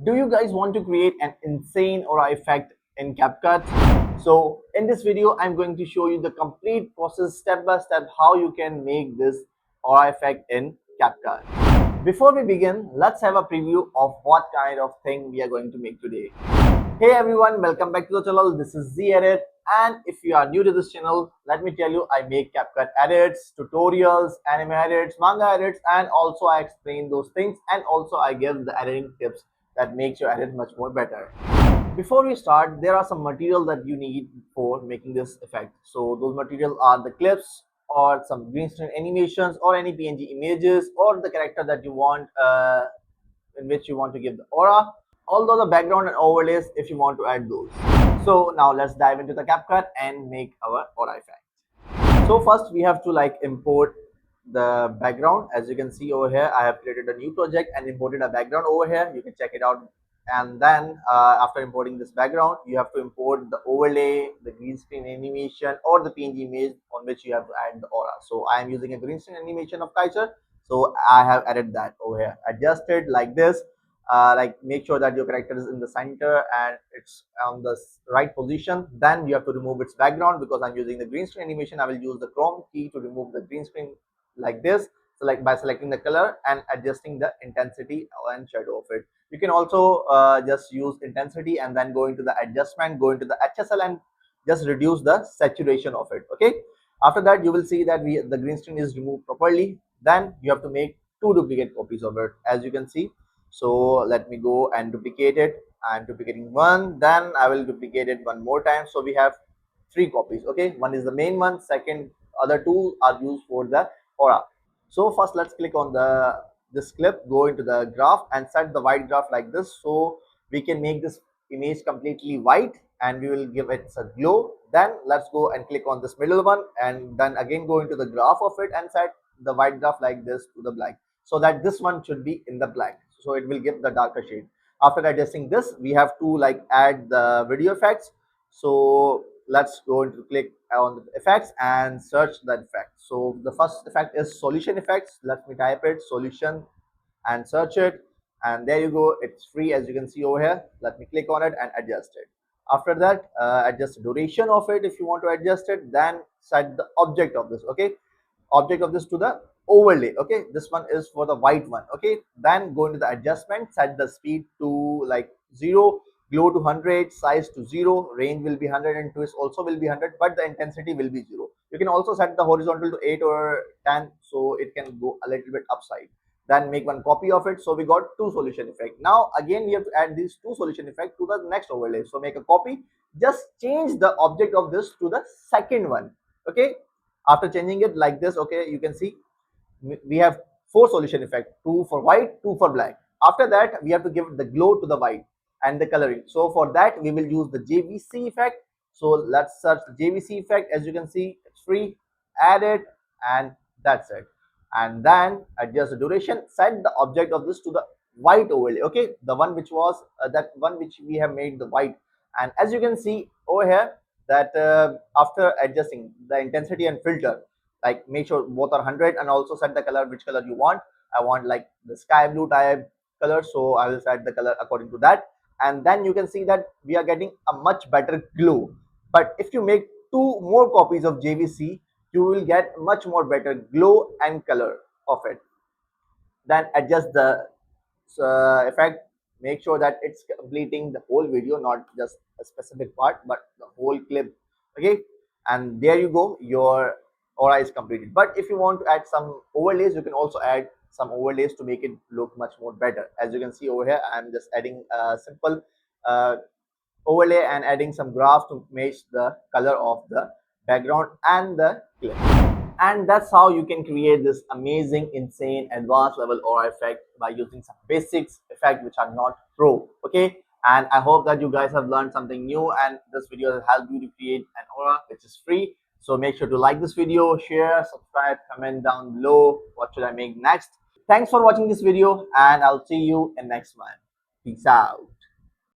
Do you guys want to create an insane aura effect in CapCut? So in this video, I'm going to show you the complete process step by step how you can make this aura effect in CapCut. Before we begin, let's have a preview of what kind of thing we are going to make today. Hey everyone, welcome back to the channel. This is Z Edit, and if you are new to this channel, let me tell you, I make CapCut edits, tutorials, anime edits, manga edits, and also I explain those things, and also I give the editing tips that makes your edit much more better. Before we start, there are some material that you need for making this effect. So those material are the clips or some green screen animations or any PNG images or the character that you want in which you want to give the aura, although the background and overlays if you want to add those. So now let's dive into the CapCut and make our aura effect. So first we have to import the background. As you can see over here, I have created a new project and imported a background over here. You can check it out. And then after importing this background, you have to import the overlay, the green screen animation, or the PNG image on which you have to add the aura. So I am using a green screen animation of Kaiser. So I have added that over here. Adjust it like this. Make sure that your character is in the center and it's on the right position. Then you have to remove its background. Because I'm using the green screen animation, I will use the Chrome key to remove the green screen like this. So by selecting the color and adjusting the intensity and shadow of it. You can also just use intensity and then go into the adjustment, go into the HSL and just reduce the saturation of it. Okay, after that you will see that the green screen is removed properly. Then you have to make two duplicate copies of it, as you can see. So let me go and duplicate it. I'm duplicating one, then I will duplicate it one more time. So we have three copies. Okay, one is the main one, second other two are used for the aura. So first let's click on this clip, go into the graph and set the white graph like this, so we can make this image completely white and we will give it a glow. Then let's go and click on this middle one and then again go into the graph of it and set the white graph like this to the black, so that this one should be in the black, so it will give the darker shade. After adjusting this, we have to add the video effects. So let's go into click on the effects and search the effect. So the first effect is solution effects. Let me type it, solution, and search it, and there you go. It's free, as you can see over here. Let me click on it and adjust it. After that, adjust the duration of it if you want to adjust it. Then set the object of this. Okay, object of this to the overlay. Okay, this one is for the white one. Okay, then go into the adjustment, set the speed to 0, glow to 100, size to 0, range will be 100 and twist also will be 100, but the intensity will be 0. You can also set the horizontal to 8 or 10, so it can go a little bit upside. Then make one copy of it. So we got two solution effect. Now again we have to add these two solution effect to the next overlay. So make a copy, just change the object of this to the second one. Okay, after changing it like this, okay, you can see we have four solution effect, two for white, two for black. After that we have to give the glow to the white and the coloring. So for that we will use the JVC effect. So let's search the JVC effect. As you can see, it's free, add it, and that's it. And then adjust the duration, set the object of this to the white overlay. Okay, the one which was that one which we have made the white. And as you can see over here, that after adjusting the intensity and filter, make sure both are 100, and also set the color, which color you want. I want the sky blue type color, so I will set the color according to that. And then you can see that we are getting a much better glow. But if you make two more copies of JVC, you will get much more better glow and color of it. Then adjust the effect, make sure that it's completing the whole video, not just a specific part but the whole clip. Okay, and there you go, your aura is completed. But if you want to add some overlays, you can also add some overlays to make it look much more better. As you can see over here, I'm just adding a simple overlay and adding some graph to match the color of the background and the clip. And that's how you can create this amazing, insane, advanced level aura effect by using some basics effect which are not pro. Okay, and I hope that you guys have learned something new, and this video has helped you to create an aura which is free. So make sure to like this video, share, subscribe, comment down below what should I make next. Thanks for watching this video, and I'll see you in next one. Peace out.